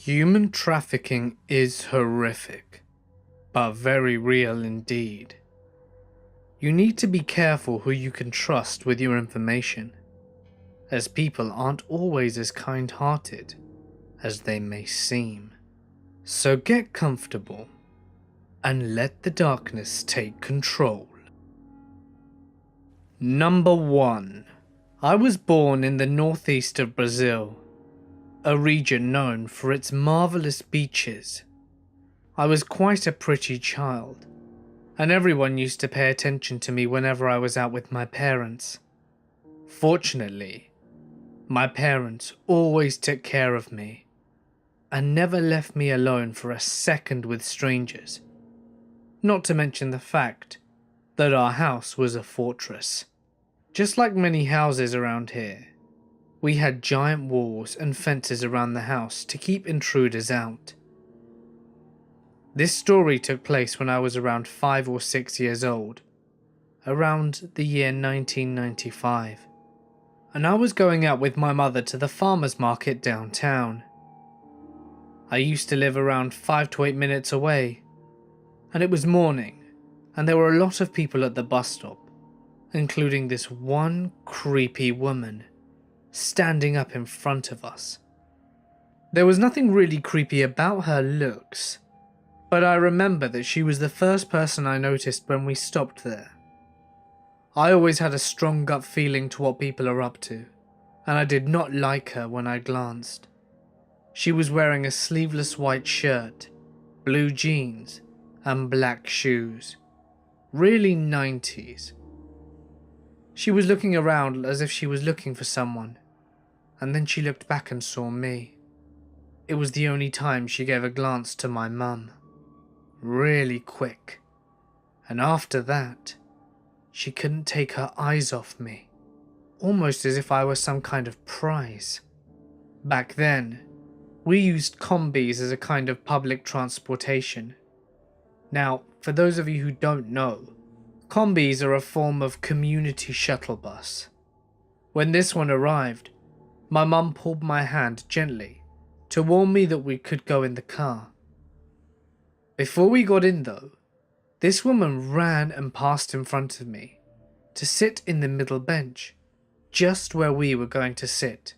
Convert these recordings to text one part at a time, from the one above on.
Human trafficking is horrific, but very real indeed. You need to be careful who you can trust with your information, as people aren't always as kind-hearted as they may seem. So get comfortable and let the darkness take control. Number 1. I was born in the northeast of Brazil, a region known for its marvelous beaches. I was quite a pretty child, and everyone used to pay attention to me whenever I was out with my parents. Fortunately, my parents always took care of me and never left me alone for a second with strangers, not to mention the fact that our house was a fortress. Just like many houses around here, we had giant walls and fences around the house to keep intruders out. This story took place when I was around 5 or 6 years old, around the year 1995, and I was going out with my mother to the farmer's market downtown. I used to live around 5 to 8 minutes away, and it was morning, and there were a lot of people at the bus stop, including this one creepy woman standing up in front of us. There was nothing really creepy about her looks, but I remember that she was the first person I noticed when we stopped there. I always had a strong gut feeling to what people are up to, and I did not like her when I glanced. She was wearing a sleeveless white shirt, blue jeans, and black shoes. Really 90s. She was looking around as if she was looking for someone, and then she looked back and saw me. It was the only time she gave a glance to my mum. Really quick. And after that, she couldn't take her eyes off me, almost as if I was some kind of prize. Back then, we used combis as a kind of public transportation. Now, for those of you who don't know, combis are a form of community shuttle bus. When this one arrived, my mum pulled my hand gently to warn me that we could go in the car. Before we got in though, this woman ran and passed in front of me to sit in the middle bench, just where we were going to sit.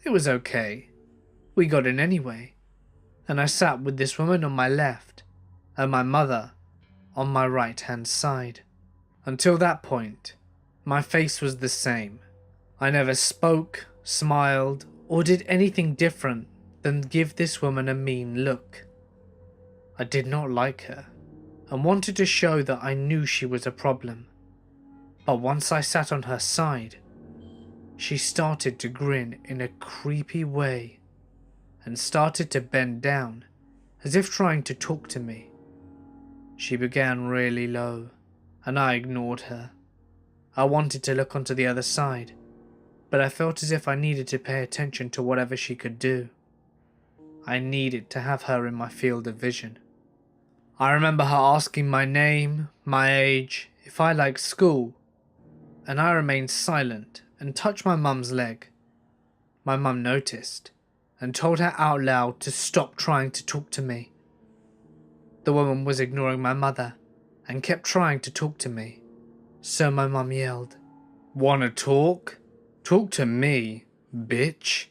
It was okay. We got in anyway, and I sat with this woman on my left and my mother on my right-hand side. Until that point, my face was the same. I never spoke, smiled, or did anything different than give this woman a mean look. I did not like her, and wanted to show that I knew she was a problem. But once I sat on her side, she started to grin in a creepy way, and started to bend down, as if trying to talk to me. She began really low, and I ignored her. I wanted to look onto the other side, but I felt as if I needed to pay attention to whatever she could do. I needed to have her in my field of vision. I remember her asking my name, my age, if I liked school, and I remained silent and touched my mum's leg. My mum noticed and told her out loud to stop trying to talk to me. The woman was ignoring my mother and kept trying to talk to me, so my mum yelled, "Wanna talk? Talk to me, bitch,"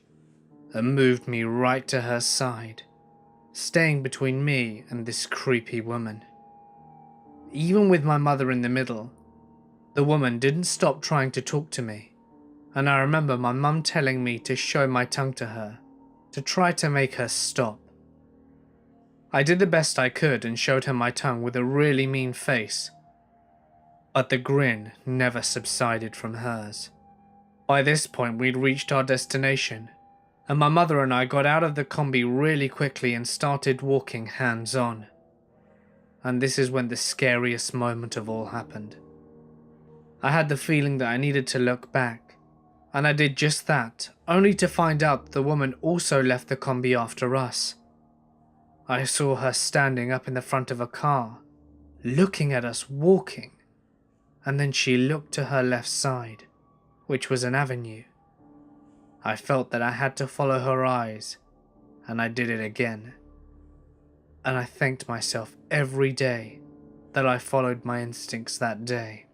and moved me right to her side, staying between me and this creepy woman. Even with my mother in the middle, the woman didn't stop trying to talk to me, and I remember my mum telling me to show my tongue to her, to try to make her stop. I did the best I could and showed her my tongue with a really mean face, but the grin never subsided from hers. By this point we'd reached our destination, and my mother and I got out of the combi really quickly and started walking hands-on. And this is when the scariest moment of all happened. I had the feeling that I needed to look back, and I did just that, only to find out that the woman also left the combi after us. I saw her standing up in the front of a car, looking at us walking, and then she looked to her left side, which was an avenue. I felt that I had to follow her eyes, and I did it again. And I thanked myself every day that I followed my instincts that day.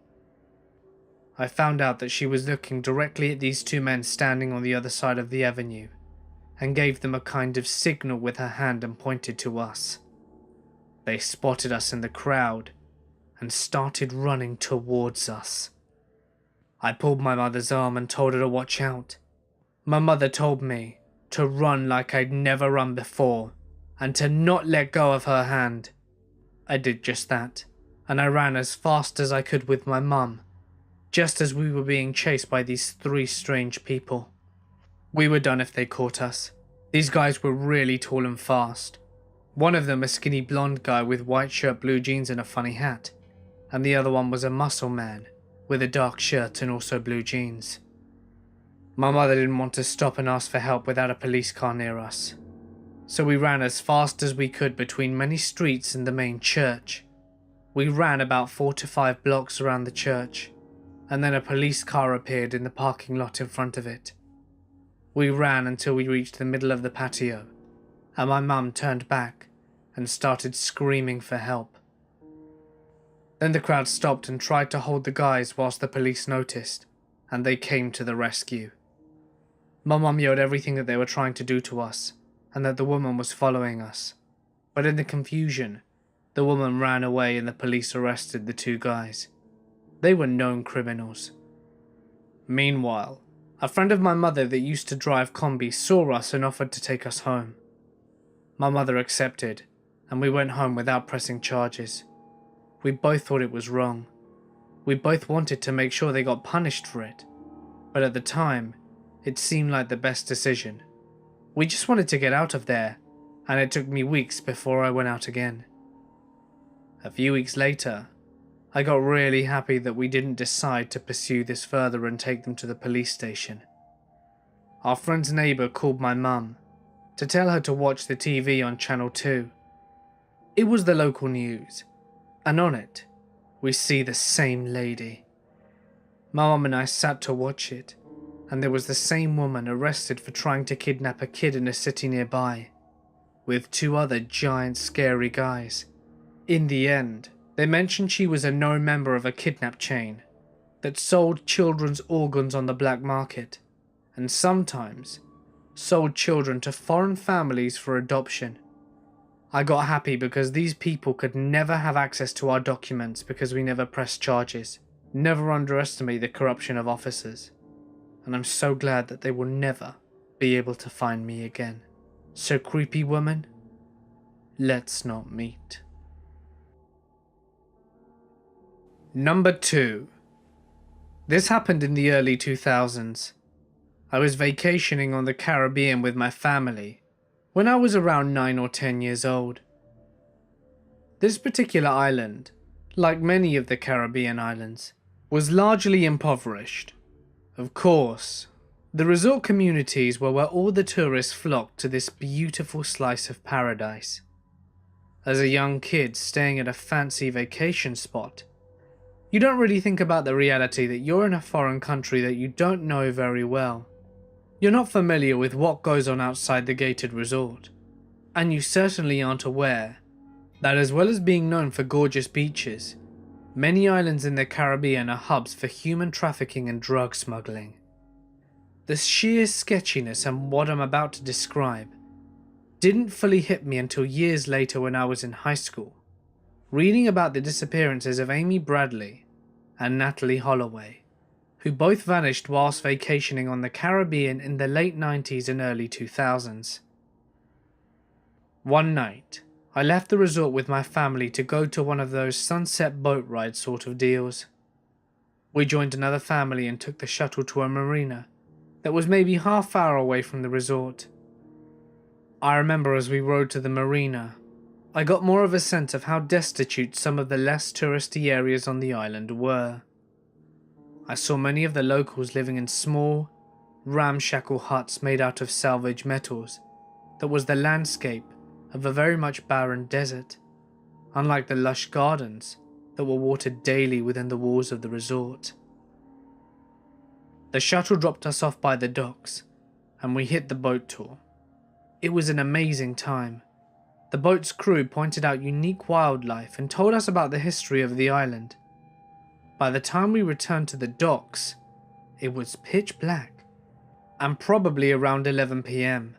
I found out that she was looking directly at these two men standing on the other side of the avenue, and gave them a kind of signal with her hand and pointed to us. They spotted us in the crowd and started running towards us. I pulled my mother's arm and told her to watch out. My mother told me to run like I'd never run before and to not let go of her hand. I did just that, and I ran as fast as I could with my mum, just as we were being chased by these three strange people. We were done if they caught us. These guys were really tall and fast. One of them a skinny blonde guy with white shirt, blue jeans and a funny hat, and the other one was a muscle man with a dark shirt and also blue jeans. My mother didn't want to stop and ask for help without a police car near us, so we ran as fast as we could between many streets and the main church. We ran about 4 to 5 blocks around the church, and then a police car appeared in the parking lot in front of it. We ran until we reached the middle of the patio, and my mum turned back and started screaming for help. Then the crowd stopped and tried to hold the guys whilst the police noticed, and they came to the rescue. My mum yelled everything that they were trying to do to us, and that the woman was following us. But in the confusion, the woman ran away and the police arrested the two guys. They were known criminals. Meanwhile, a friend of my mother that used to drive combi saw us and offered to take us home. My mother accepted, and we went home without pressing charges. We both thought it was wrong. We both wanted to make sure they got punished for it, but at the time, it seemed like the best decision. We just wanted to get out of there, and it took me weeks before I went out again. A few weeks later, I got really happy that we didn't decide to pursue this further and take them to the police station. Our friend's neighbour called my mum to tell her to watch the TV on Channel 2. It was the local news, and on it, we see the same lady. My mum and I sat to watch it, and there was the same woman arrested for trying to kidnap a kid in a city nearby, with two other giant scary guys. In the end, they mentioned she was a known member of a kidnap chain that sold children's organs on the black market, and sometimes sold children to foreign families for adoption. I got happy because these people could never have access to our documents because we never pressed charges. Never underestimate the corruption of officers. And I'm so glad that they will never be able to find me again. So creepy woman, let's not meet. Number 2. This happened in the early 2000s. I was vacationing on the Caribbean with my family when I was around 9 or 10 years old. This particular island, like many of the Caribbean islands, was largely impoverished. Of course, the resort communities were where all the tourists flocked to this beautiful slice of paradise. As a young kid staying at a fancy vacation spot, you don't really think about the reality that you're in a foreign country that you don't know very well. You're not familiar with what goes on outside the gated resort, and you certainly aren't aware that as well as being known for gorgeous beaches, many islands in the Caribbean are hubs for human trafficking and drug smuggling. The sheer sketchiness and what I'm about to describe didn't fully hit me until years later when I was in high school, reading about the disappearances of Amy Bradley and Natalie Holloway, who both vanished whilst vacationing on the Caribbean in the late 90s and early 2000s. One night, I left the resort with my family to go to one of those sunset boat ride sort of deals. We joined another family and took the shuttle to a marina that was maybe half hour away from the resort. I remember as we rode to the marina, I got more of a sense of how destitute some of the less touristy areas on the island were. I saw many of the locals living in small, ramshackle huts made out of salvaged metals that was the landscape of a very much barren desert, unlike the lush gardens that were watered daily within the walls of the resort. The shuttle dropped us off by the docks, and we hit the boat tour. It was an amazing time. The boat's crew pointed out unique wildlife and told us about the history of the island. By the time we returned to the docks, it was pitch black, and probably around 11 PM.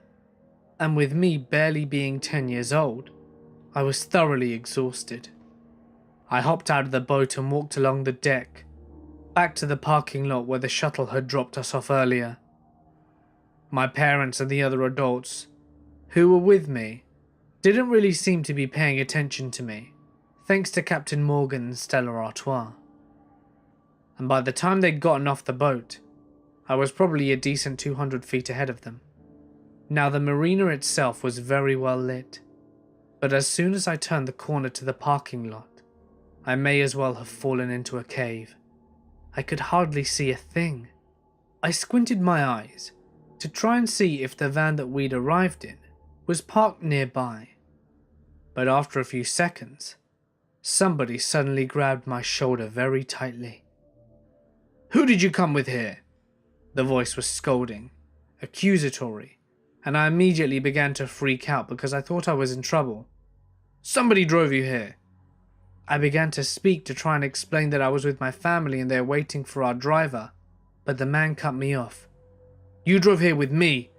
And with me barely being 10 years old, I was thoroughly exhausted. I hopped out of the boat and walked along the deck, back to the parking lot where the shuttle had dropped us off earlier. My parents and the other adults who were with me didn't really seem to be paying attention to me, thanks to Captain Morgan and Stella Artois. And by the time they'd gotten off the boat, I was probably a decent 200 feet ahead of them. Now the marina itself was very well lit, but as soon as I turned the corner to the parking lot, I may as well have fallen into a cave. I could hardly see a thing. I squinted my eyes to try and see if the van that we'd arrived in was parked nearby. But after a few seconds, somebody suddenly grabbed my shoulder very tightly. "Who did you come with here?" The voice was scolding, accusatory, and I immediately began to freak out because I thought I was in trouble. "Somebody drove you here." I began to speak to try and explain that I was with my family and they're waiting for our driver, but the man cut me off. "You drove here with me.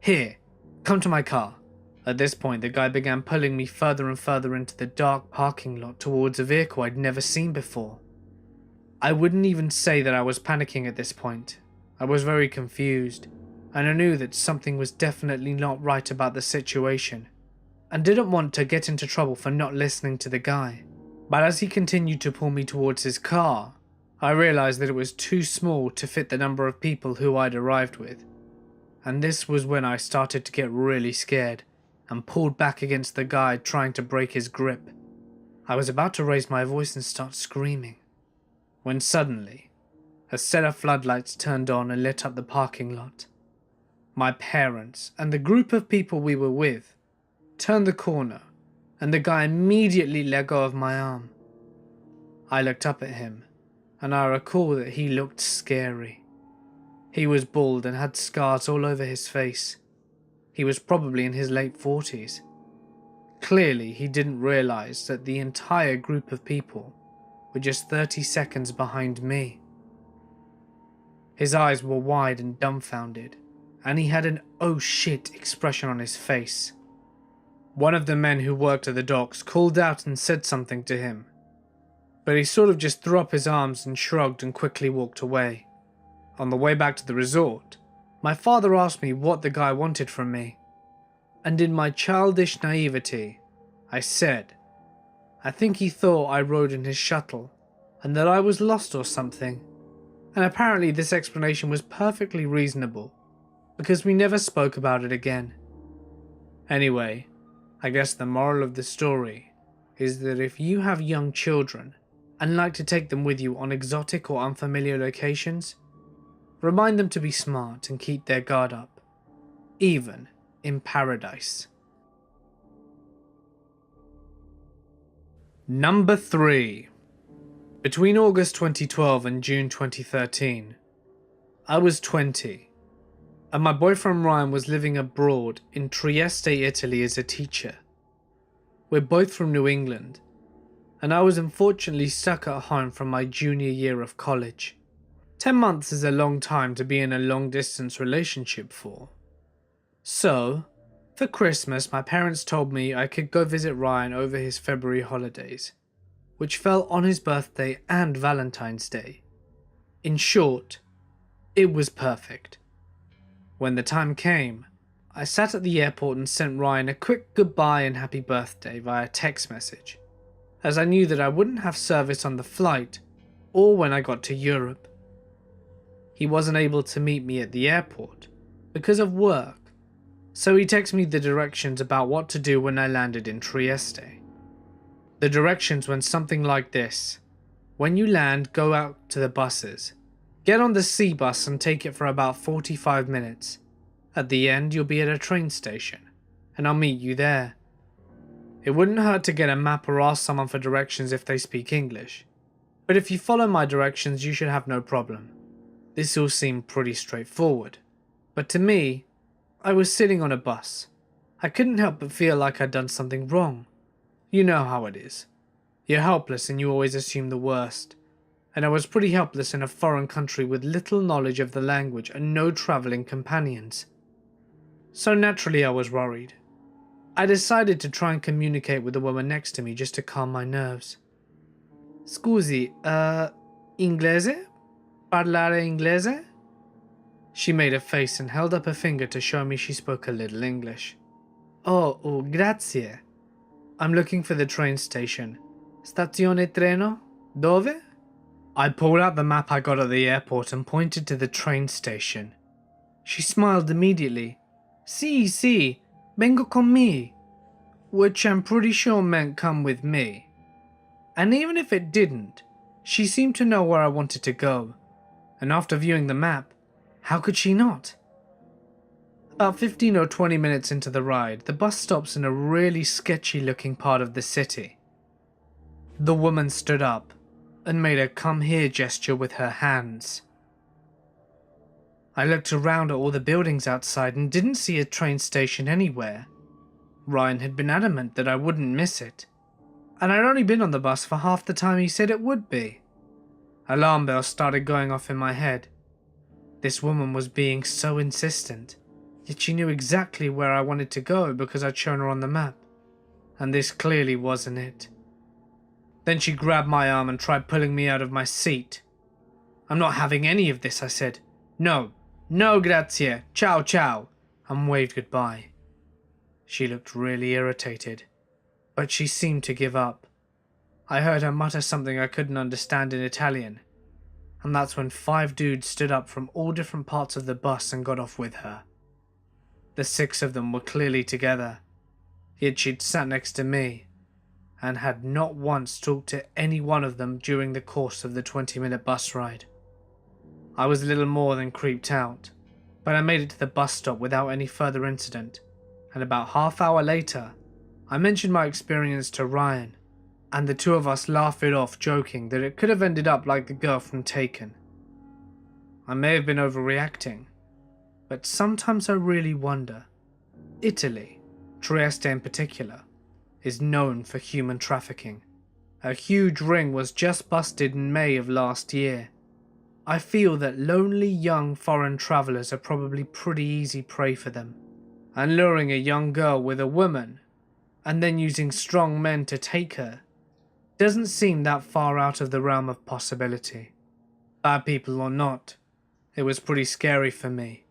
Here, come to my car." At this point, the guy began pulling me further and further into the dark parking lot towards a vehicle I'd never seen before. I wouldn't even say that I was panicking at this point. I was very confused, and I knew that something was definitely not right about the situation, and didn't want to get into trouble for not listening to the guy. But as he continued to pull me towards his car, I realized that it was too small to fit the number of people who I'd arrived with. And this was when I started to get really scared and pulled back against the guy, trying to break his grip. I was about to raise my voice and start screaming, when suddenly a set of floodlights turned on and lit up the parking lot. My parents and the group of people we were with turned the corner, and the guy immediately let go of my arm. I looked up at him, and I recall that he looked scary. He was bald and had scars all over his face. He was probably in his late 40s. Clearly, he didn't realize that the entire group of people were just 30 seconds behind me. His eyes were wide and dumbfounded, and he had an "oh shit" expression on his face. One of the men who worked at the docks called out and said something to him, but he sort of just threw up his arms and shrugged and quickly walked away. On the way back to the resort, my father asked me what the guy wanted from me, and in my childish naivety, I said, I think he thought I rode in his shuttle, and that I was lost or something, and apparently this explanation was perfectly reasonable, because we never spoke about it again. Anyway, I guess the moral of the story is that if you have young children and like to take them with you on exotic or unfamiliar locations, remind them to be smart and keep their guard up, even in paradise. Number 3. Between August 2012 and June 2013, I was 20, and my boyfriend Ryan was living abroad in Trieste, Italy as a teacher. We're both from New England, and I was unfortunately stuck at home from my junior year of college. 10 months is a long time to be in a long-distance relationship for. So, for Christmas, my parents told me I could go visit Ryan over his February holidays, which fell on his birthday and Valentine's Day. In short, it was perfect. When the time came, I sat at the airport and sent Ryan a quick goodbye and happy birthday via text message, as I knew that I wouldn't have service on the flight or when I got to Europe. He wasn't able to meet me at the airport because of work, so he texted me the directions about what to do when I landed in Trieste. The directions went something like this: when you land, go out to the buses. Get on the C bus and take it for about 45 minutes. At the end, you'll be at a train station, and I'll meet you there. It wouldn't hurt to get a map or ask someone for directions if they speak English, but if you follow my directions, you should have no problem. This all seemed pretty straightforward, but to me, I was sitting on a bus, I couldn't help but feel like I'd done something wrong. You know how it is. You're helpless and you always assume the worst. And I was pretty helpless in a foreign country with little knowledge of the language and no travelling companions. So naturally I was worried. I decided to try and communicate with the woman next to me just to calm my nerves. Scusi, inglese? Parlare inglese? She made a face and held up a finger to show me she spoke a little English. Oh, grazie. I'm looking for the train station. Stazione treno? Dove? I pulled out the map I got at the airport and pointed to the train station. She smiled immediately. Sì, vengo con me. Which I'm pretty sure meant come with me. And even if it didn't, she seemed to know where I wanted to go. And after viewing the map, how could she not? About 15 or 20 minutes into the ride, the bus stops in a really sketchy looking part of the city. The woman stood up and made a come here gesture with her hands. I looked around at all the buildings outside and didn't see a train station anywhere. Ryan had been adamant that I wouldn't miss it, and I'd only been on the bus for half the time he said it would be. Alarm bells started going off in my head. This woman was being so insistent, yet she knew exactly where I wanted to go because I'd shown her on the map, and this clearly wasn't it. Then she grabbed my arm and tried pulling me out of my seat. I'm not having any of this, I said. No grazie, ciao, and waved goodbye. She looked really irritated, but she seemed to give up. I heard her mutter something I couldn't understand in Italian, and that's when 5 dudes stood up from all different parts of the bus and got off with her. The 6 of them were clearly together, yet she'd sat next to me, and had not once talked to any one of them during the course of the 20-minute bus ride. I was a little more than creeped out, but I made it to the bus stop without any further incident, and about half hour later, I mentioned my experience to Ryan, and the 2 of us laughed it off, joking that it could have ended up like the girl from Taken. I may have been overreacting, but sometimes I really wonder. Italy, Trieste in particular, is known for human trafficking. A huge ring was just busted in May of last year. I feel that lonely young foreign travellers are probably pretty easy prey for them, and luring a young girl with a woman, and then using strong men to take her, doesn't seem that far out of the realm of possibility. Bad people or not, it was pretty scary for me,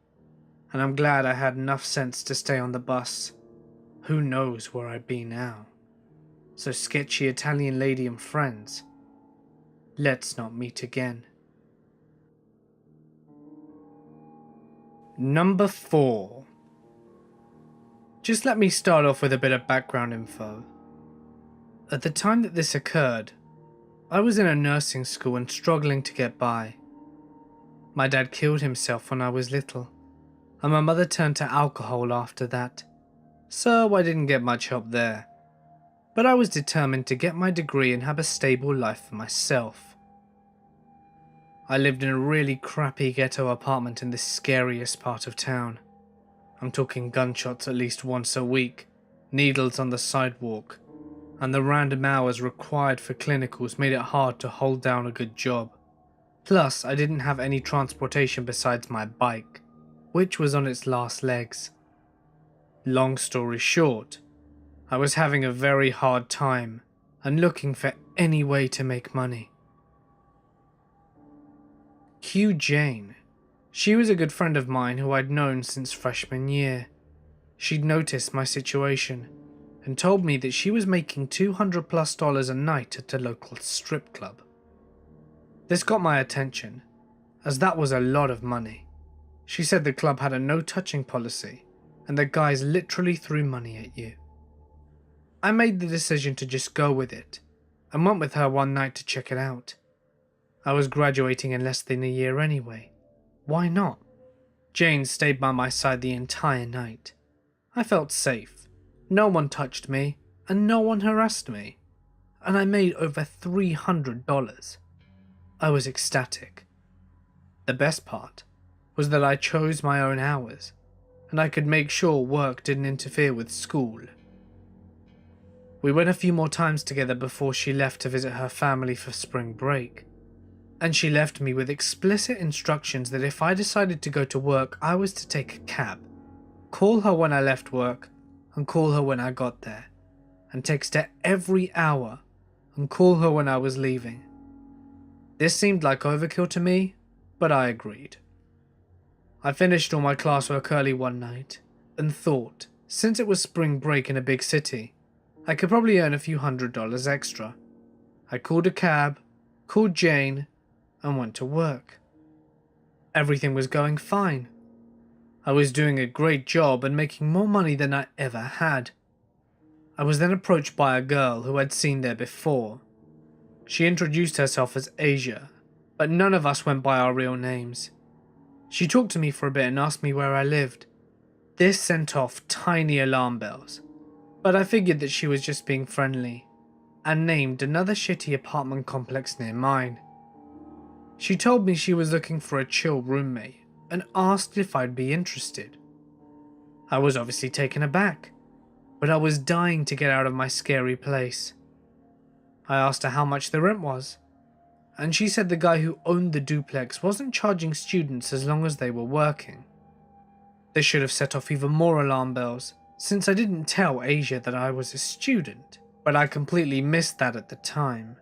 and I'm glad I had enough sense to stay on the bus. Who knows where I'd be now? So sketchy Italian lady and friends, let's not meet again. Number 4. Just let me start off with a bit of background info. At the time that this occurred, I was in a nursing school and struggling to get by. My dad killed himself when I was little, and my mother turned to alcohol after that, so I didn't get much help there. But I was determined to get my degree and have a stable life for myself. I lived in a really crappy ghetto apartment in the scariest part of town. I'm talking gunshots at least once a week, needles on the sidewalk, and the random hours required for clinicals made it hard to hold down a good job. Plus, I didn't have any transportation besides my bike, which was on its last legs. Long story short, I was having a very hard time and looking for any way to make money. Q Jane. She was a good friend of mine who I'd known since freshman year. She'd noticed my situation and told me that she was making $200+ a night at a local strip club. This got my attention, as that was a lot of money. She said the club had a no-touching policy and the guys literally threw money at you. I made the decision to just go with it and went with her one night to check it out. I was graduating in less than a year anyway. Why not? Jane stayed by my side the entire night. I felt safe. No one touched me, and no one harassed me. And I made over $300. I was ecstatic. The best part was that I chose my own hours. and I could make sure work didn't interfere with school. We went a few more times together before she left to visit her family for spring break, and she left me with explicit instructions that if I decided to go to work, I was to take a cab, call her when I left work, and call her when I got there, and text her every hour and call her when I was leaving. This seemed like overkill to me, but I agreed. I finished all my classwork early one night and thought, since it was spring break in a big city, I could probably earn a few $100s extra. I called a cab, called Jane, and went to work. Everything was going fine. I was doing a great job and making more money than I ever had. I was then approached by a girl who I'd seen there before. She introduced herself as Asia, but none of us went by our real names. She talked to me for a bit and asked me where I lived. This sent off tiny alarm bells, but I figured that she was just being friendly, and named another shitty apartment complex near mine. She told me she was looking for a chill roommate and asked if I'd be interested. I was obviously taken aback, but I was dying to get out of my scary place. I asked her how much the rent was, and she said the guy who owned the duplex wasn't charging students as long as they were working. This should have set off even more alarm bells, since I didn't tell Asia that I was a student, but I completely missed that at the time.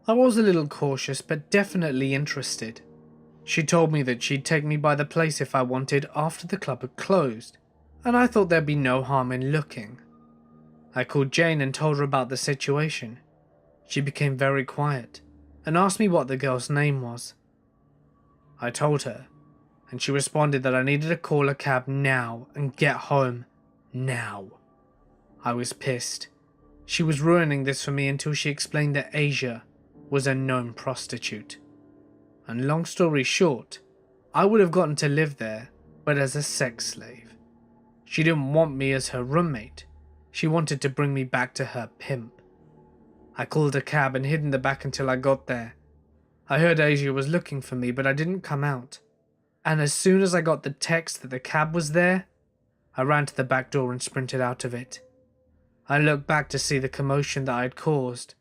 I was a little cautious, but definitely interested. She told me that she'd take me by the place if I wanted after the club had closed, and I thought there'd be no harm in looking. I called Jane and told her about the situation. She became very quiet and asked me what the girl's name was. I told her, and she responded that I needed to call a cab now and get home now. I was pissed. She was ruining this for me until she explained that Asia was a known prostitute. And long story short, I would have gotten to live there, but as a sex slave. She didn't want me as her roommate. She wanted to bring me back to her pimp. I called a cab and hid in the back until I got there. I heard Asia was looking for me, but I didn't come out. And as soon as I got the text that the cab was there, I ran to the back door and sprinted out of it. I looked back to see the commotion that I had caused.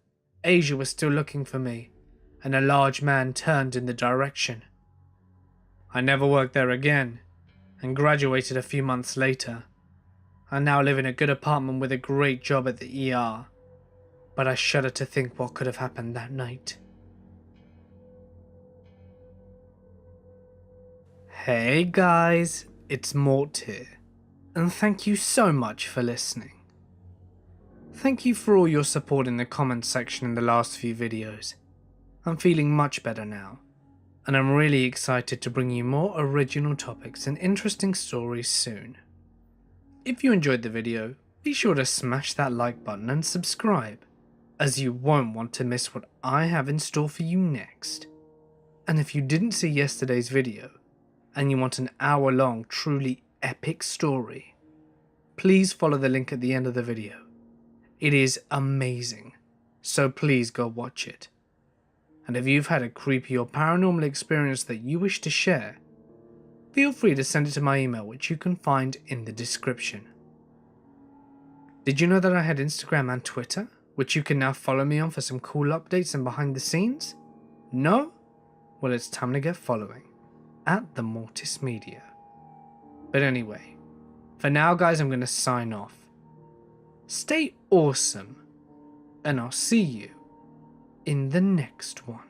Asia was still looking for me, and a large man turned in the direction. I never worked there again, and graduated a few months later. I now live in a good apartment with a great job at the ER, but I shudder to think what could have happened that night. Hey guys, it's Mort here, and thank you so much for listening. Thank you for all your support in the comments section in the last few videos. I'm feeling much better now, and I'm really excited to bring you more original topics and interesting stories soon. If you enjoyed the video, be sure to smash that like button and subscribe, as you won't want to miss what I have in store for you next. And if you didn't see yesterday's video, and you want an hour-long, truly epic story, please follow the link at the end of the video. It is amazing, so please go watch it. And if you've had a creepy or paranormal experience that you wish to share, feel free to send it to my email, which you can find in the description. Did you know that I had Instagram and Twitter, which you can now follow me on for some cool updates and behind the scenes? No? Well, it's time to get following, at the Mortis Media. But anyway, for now guys, I'm going to sign off. Stay awesome, and I'll see you in the next one.